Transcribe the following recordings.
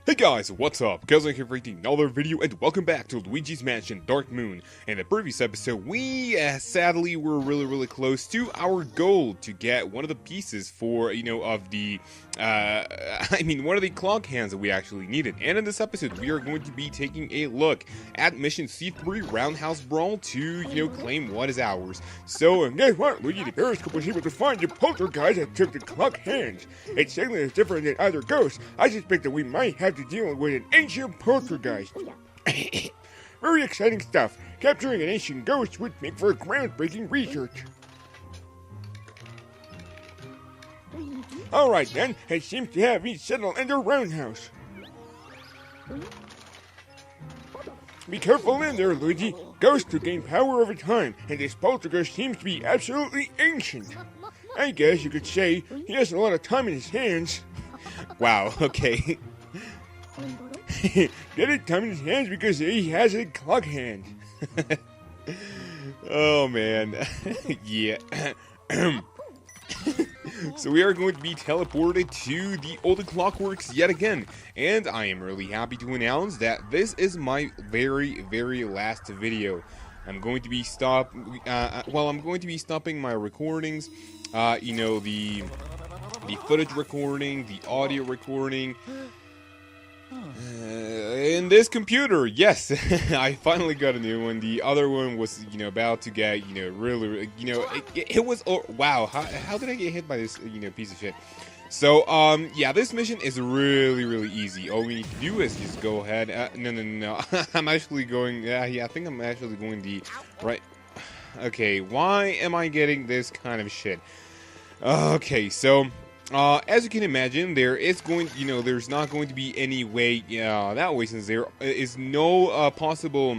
Hey guys, what's up? Kaozbender here for another video, and welcome back to Luigi's Mansion Dark Moon. In the previous episode, we sadly were really close to our goal to get one of the pieces for, of the, one of the clock hands that we actually needed. And in this episode, we are going to be taking a look at Mission C3 Roundhouse Brawl to, claim what is ours. So, guess what? Luigi the Periscope was able to find the poltergeist that took the clock hands. Its signal is different than other ghosts. I suspect that we might have to deal with an ancient poltergeist. Very exciting stuff. Capturing an ancient ghost would make for groundbreaking research. Alright then, it seems to have been settled in the Roundhouse. Be careful in there, Luigi. Ghosts could gain power over time, and this poltergeist seems to be absolutely ancient. I guess you could say he has a lot of time in his hands. Wow, okay. Get it? Time in his hands because he has a clock hand. Oh man. Yeah. So we are going to be teleported to the old clockworks yet again, and I am really happy to announce that this is my very last video. I'm going to be I'm going to be stopping my recordings, the footage recording, the audio recording. In this computer, yes, I finally got a new one. The other one was, about to get, really, it was, oh, wow, how did I get hit by this, piece of shit? So, yeah, this mission is really easy. All we need to do is just go ahead, no, I'm actually going, I think I'm actually going the right, okay, why am I getting this kind of shit? Okay, so, as you can imagine, there is going, there's not going to be any way, that way, since there is no, possible,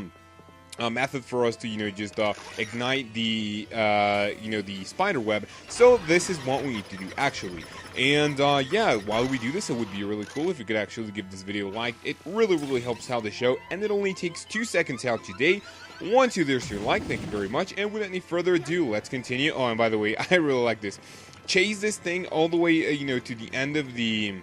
method for us to, just, ignite the, the spider web. So this is what we need to do, actually. And, yeah, while we do this, it would be really cool if you could actually give this video a like. It really helps out the show, and it only takes 2 seconds out today. Once there's your like, thank you very much. And without any further ado, let's continue. Oh, and by the way, I really like this. Chase this thing all the way, to the end of the,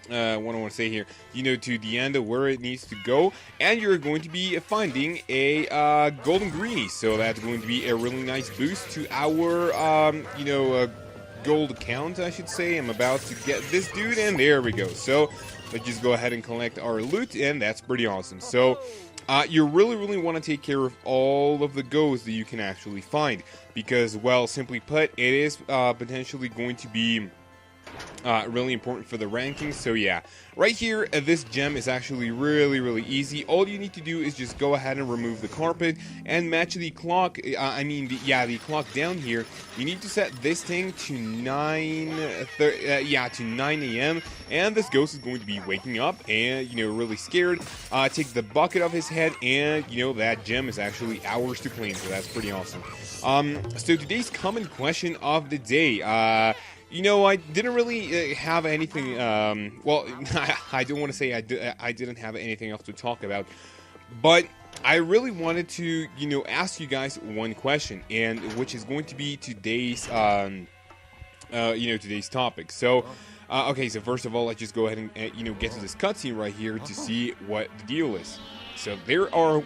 what I want to say here, to the end of where it needs to go, and you're going to be finding a, golden greenie, so that's going to be a really nice boost to our, gold account, I should say. I'm about to get this dude, and there we go. So, let's just go ahead and collect our loot, and that's pretty awesome. So, you really want to take care of all of the ghosts that you can actually find, because, well, simply put, it is potentially going to be really important for the rankings. So yeah, right here, this gem is actually really easy. All you need to do is just go ahead and remove the carpet and match the clock. The clock down here. You need to set this thing to 9 a.m. and this ghost is going to be waking up and really scared. Take the bucket off his head, and that gem is actually ours to claim. So that's pretty awesome. So today's common question of the day. I didn't really have anything, well, I don't want to say I didn't have anything else to talk about, but I really wanted to, ask you guys one question, and which is going to be today's, today's topic. So, okay, so first of all, let's just go ahead and, get to this cutscene right here to see what the deal is. So we are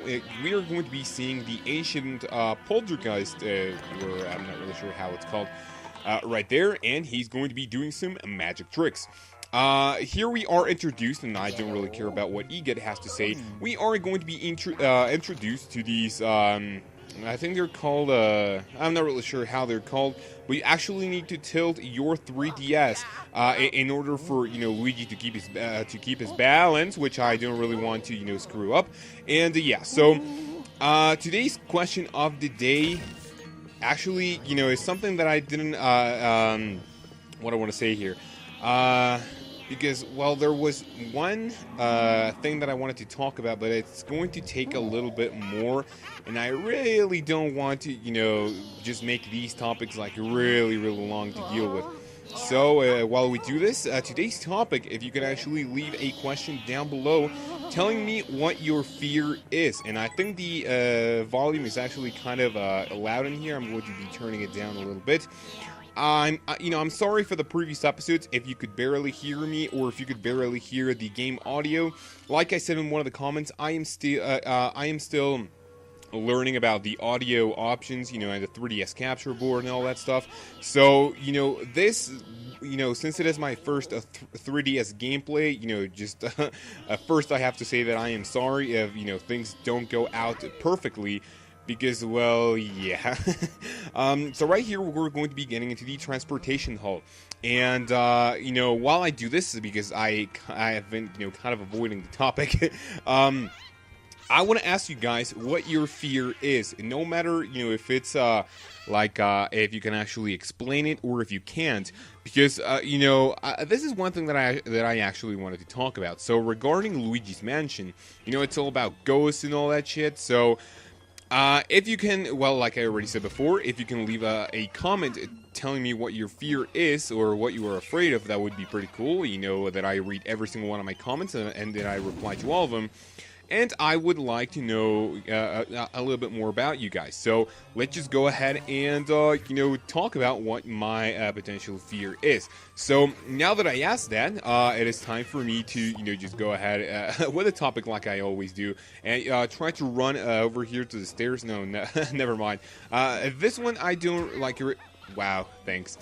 going to be seeing the ancient, poltergeist, or I'm not really sure how it's called, right there, and he's going to be doing some magic tricks. Here we are introduced, and I don't really care about what EGET has to say. We are going to be introduced to these, I think they're called, I'm not really sure how they're called, but you actually need to tilt your 3DS, in order for, Luigi to keep his balance, which I don't really want to, screw up. And, yeah, so, today's question of the day, actually, is something that I didn't, what I want to say here, because, well, there was one, thing that I wanted to talk about, but it's going to take a little bit more, and I really don't want to, just make these topics, like, really long to deal with. So, while we do this, today's topic, if you could actually leave a question down below telling me what your fear is. And I think the volume is actually kind of loud in here. I'm going to be turning it down a little bit. I'm sorry for the previous episodes if you could barely hear me or if you could barely hear the game audio. Like I said in one of the comments, I am still learning about the audio options, and the 3DS capture board and all that stuff. So, this, since it is my first 3DS gameplay, just first I have to say that I am sorry if, things don't go out perfectly. Because, well, yeah. So right here, we're going to be getting into the transportation hall. And, while I do this, because I have been, kind of avoiding the topic, I want to ask you guys what your fear is. No matter, if it's, if you can actually explain it or if you can't. Because, this is one thing that I actually wanted to talk about. So regarding Luigi's Mansion, it's all about ghosts and all that shit. So if you can, well, like I already said before, if you can leave a comment telling me what your fear is or what you are afraid of, that would be pretty cool. That I read every single one of my comments and that I reply to all of them. And I would like to know a little bit more about you guys. So let's just go ahead and, talk about what my potential fear is. So now that I asked that, it is time for me to, just go ahead with a topic like I always do. And try to run over here to the stairs. No, never mind. This one I don't like. Wow, thanks.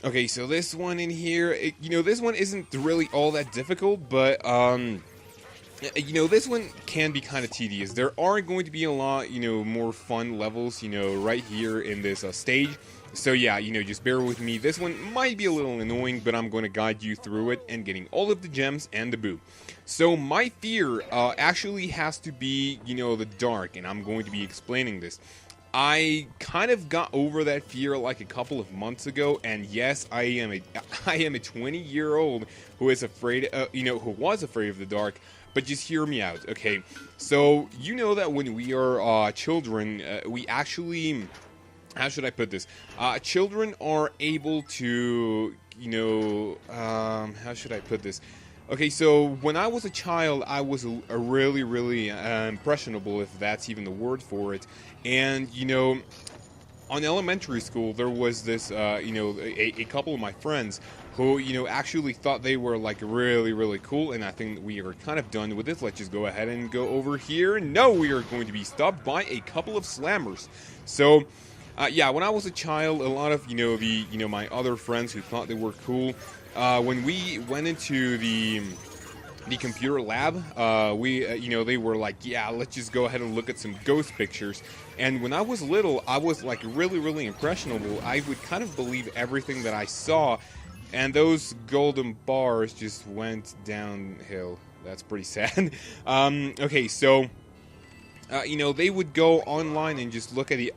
Okay, so this one in here, this one isn't really all that difficult, but, this one can be kind of tedious. There are going to be a lot, more fun levels, right here in this stage. So yeah, just bear with me. This one might be a little annoying, but I'm going to guide you through it and getting all of the gems and the boo. So my fear actually has to be, the dark, and I'm going to be explaining this. I kind of got over that fear like a couple of months ago, and yes, I am a 20-year-old who is afraid, who was afraid of the dark. But just hear me out, okay? So, that when we are children, we actually... How should I put this? Children are able to, how should I put this? Okay, so when I was a child, I was a really, really impressionable, if that's even the word for it. And, on elementary school, there was this, a couple of my friends who, actually thought they were, like, really, really cool, and I think we are kind of done with this. Let's just go ahead and go over here. No, we are going to be stopped by a couple of slammers. So, yeah, when I was a child, a lot of, my other friends who thought they were cool, when we went into the computer lab, they were like, yeah, let's just go ahead and look at some ghost pictures. And when I was little, I was, like, really, really impressionable. I would kind of believe everything that I saw. And those golden bars just went downhill. That's pretty sad. Okay, so, they would go online and just look at the...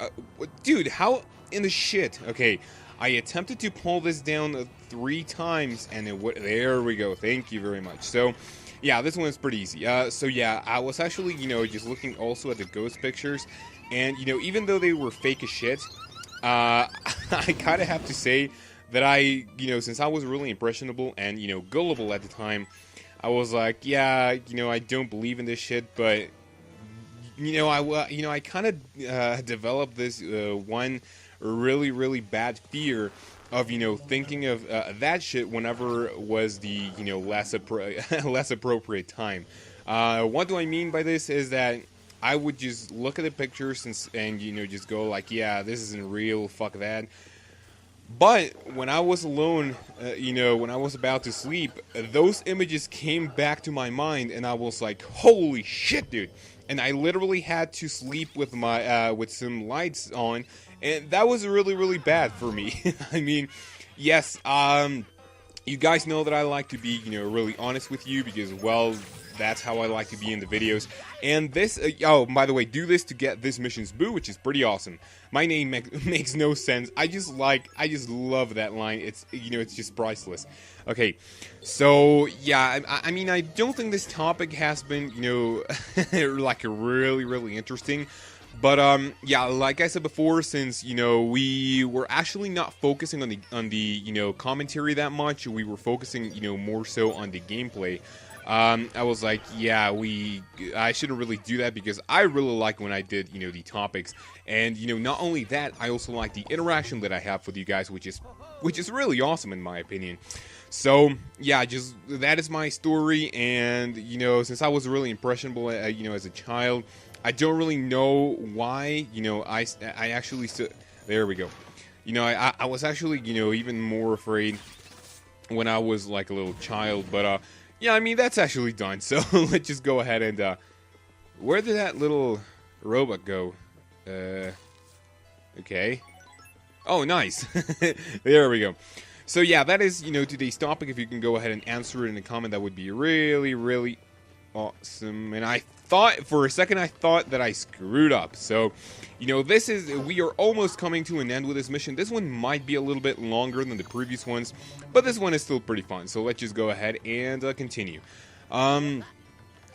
dude, how in the shit? Okay, I attempted to pull this down 3 times, and there we go. Thank you very much. So, yeah, this one is pretty easy. So, yeah, I was actually, just looking also at the ghost pictures. And, even though they were fake as shit, I kind of have to say... that I, since I was really impressionable and, gullible at the time, I was like, yeah, I don't believe in this shit, but, I kind of developed this one really, really bad fear of, thinking of that shit whenever was the, less appropriate time. What do I mean by this is that I would just look at the pictures and just go like, yeah, this isn't real, fuck that. But when I was alone, when I was about to sleep, those images came back to my mind, and I was like, "Holy shit, dude!" And I literally had to sleep with my with some lights on, and that was really, really bad for me. I mean, yes, you guys know that I like to be, really honest with you because, well, that's how I like to be in the videos. And this, oh, by the way, do this to get this mission's boo, which is pretty awesome. My name makes no sense. I just love that line. It's, it's just priceless. Okay, so, yeah, I mean, I don't think this topic has been, like, really, really interesting. But yeah, like I said before, since we were actually not focusing on the commentary that much, we were focusing more so on the gameplay. I was like, yeah, I shouldn't really do that because I really like when I did the topics, and not only that, I also like the interaction that I have with you guys, which is really awesome in my opinion. So yeah, just that is my story, and since I was really impressionable, as a child, I don't really know why. I actually there we go. I was actually even more afraid when I was like a little child, but yeah, I mean that's actually done. So let's just go ahead and where did that little robot go? Okay. Oh, nice. There we go. So yeah, that is today's topic. If you can go ahead and answer it in a comment, that would be really, really awesome. And I thought for a second that I screwed up. So we are almost coming to an end with this mission. This one might be a little bit longer than the previous ones, but this one is still pretty fun. So let's just go ahead and continue.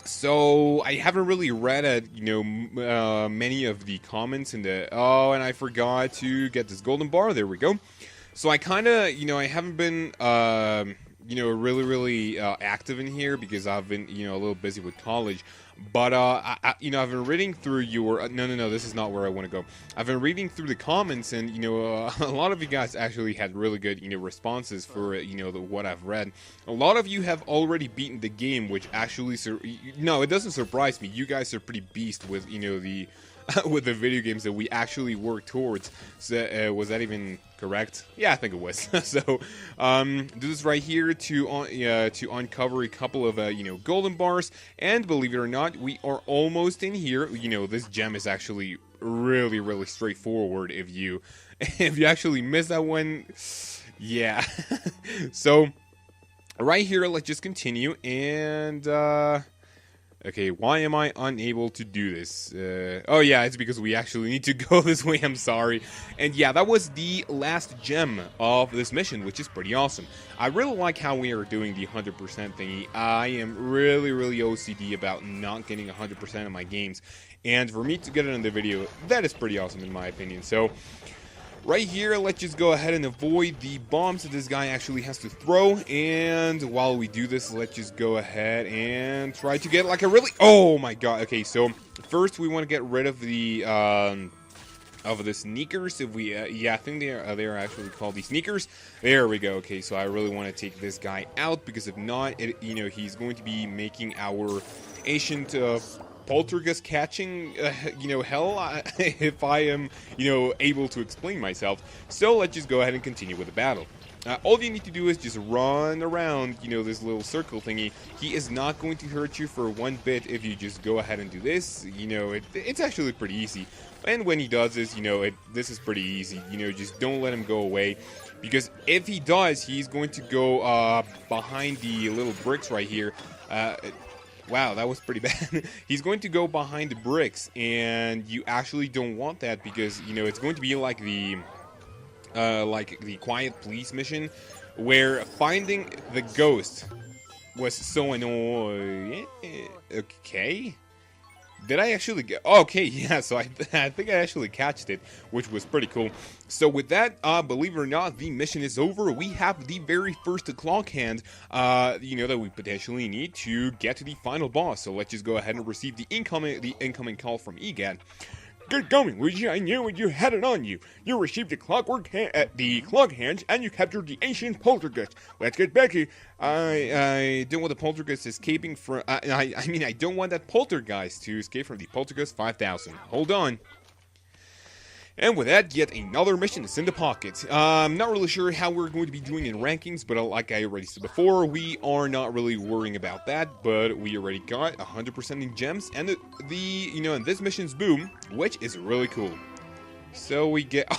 So I haven't really read many of the comments and and I forgot to get this golden bar. There we go. So I kind of I haven't been really active in here because I've been a little busy with college. But I've been reading through your no, this is not where I want to go. I've been reading through the comments, and a lot of you guys actually had really good responses for what I've read. A lot of you have already beaten the game, which actually it doesn't surprise me. You guys are pretty beast with the with the video games that we actually work towards. So, was that even correct? Yeah, I think it was. So, do this right here to uncover a couple of golden bars, and believe it or not, we are almost in here. This gem is actually really, really straightforward. If you actually miss that one, yeah. So, right here, let's just continue and. Okay, why am I unable to do this? Oh yeah, it's because we actually need to go this way, I'm sorry. And yeah, that was the last gem of this mission, which is pretty awesome. I really like how we are doing the 100% thingy. I am really, really OCD about not getting 100% of my games. And for me to get it in the video, that is pretty awesome in my opinion. So, right here, let's just go ahead and avoid the bombs that this guy actually has to throw. And while we do this, let's just go ahead and try to get like a really... Oh my god. Okay, so first we want to get rid of the sneakers. If we... yeah, I think they are actually called the sneakers. There we go. Okay, so I really want to take this guy out because if not, he's going to be making our ancient... poltergeist catching, hell, if I am, able to explain myself. So let's just go ahead and continue with the battle. All you need to do is just run around, this little circle thingy. He is not going to hurt you for one bit if you just go ahead and do this. It's actually pretty easy. And when he does this, this is pretty easy. Just don't let him go away. Because if he does, he's going to go behind the little bricks right here. Wow, that was pretty bad. He's going to go behind the bricks, and you actually don't want that because, it's going to be like the Quiet Please mission, where finding the ghost was so annoying. Okay. Did I actually get... Oh, okay, yeah, so I think I actually catched it, which was pretty cool. So with that, believe it or not, the mission is over. We have the very first clock hand, that we potentially need to get to the final boss. So let's just go ahead and receive the incoming call from EGAD. Good going, Luigi. I knew you had it on you. You received the clock hands, and you captured the ancient poltergeist. Let's get back here. I don't want the poltergeist escaping from... I don't want that poltergeist to escape from the poltergeist 5000. Hold on. And with that, yet another mission is in the pocket. I'm not really sure how we're going to be doing in rankings, but like I already said before, we are not really worrying about that, but we already got 100% in gems, and and this mission's boom, which is really cool. So we get...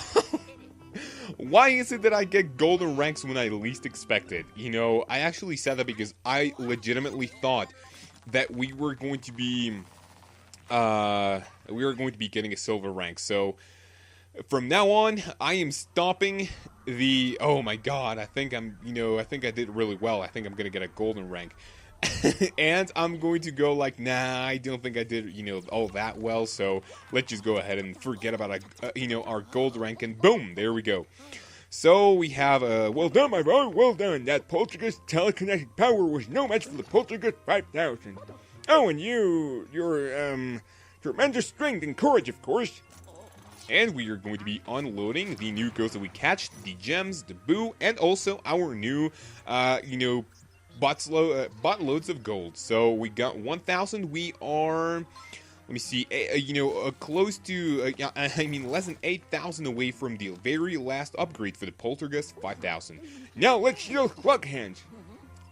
Why is it that I get golden ranks when I least expect it? I actually said that because I legitimately thought that we were going to be... getting a silver rank, so... From now on, I am stopping the... Oh my god, I think I did really well. I think I'm going to get a golden rank. And I'm going to go like, nah, I don't think I did, all that well. So let's just go ahead and forget about, our gold rank. And boom, there we go. So we have, well done, my boy, well done. That poltergeist telekinetic power was no match for the poltergeist 5000. Oh, and your tremendous strength and courage, of course. And we are going to be unloading the new ghosts that we catch, the gems, the boo, and also our new, botloads of gold. So we got 1,000. We are, let me see, close to, less than 8,000 away from the very last upgrade for the Poltergeist 5,000. Now let's see those clock hands.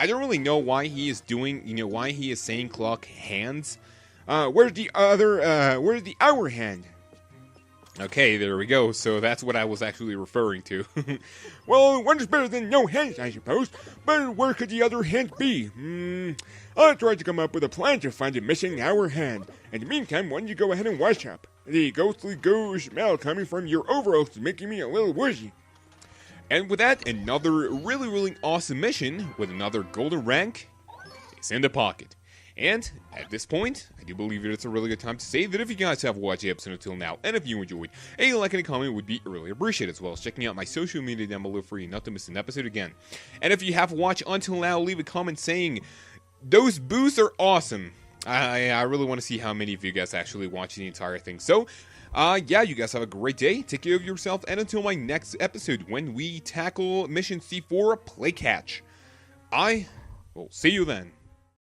I don't really know why he is doing, why he is saying clock hands. Where's the hour hand? Okay, there we go. So that's what I was actually referring to. Well, one's better than no hands, I suppose. But where could the other hand be? I'll try to come up with a plan to find the missing hour hand. In the meantime, why don't you go ahead and wash up? The ghostly goo smell coming from your overalls is making me a little woozy. And with that, another really, really awesome mission with another golden rank is in the pocket. And at this point, I do believe that it's a really good time to say that if you guys have watched the episode until now, and if you enjoyed, a like and a comment would be really appreciated, as well as checking out my social media down below for you not to miss an episode again. And if you have watched until now, leave a comment saying, those boos are awesome. I really want to see how many of you guys actually watch the entire thing. So, yeah, you guys have a great day, take care of yourself, and until my next episode, when we tackle Mission C4, Play Catch. I will see you then.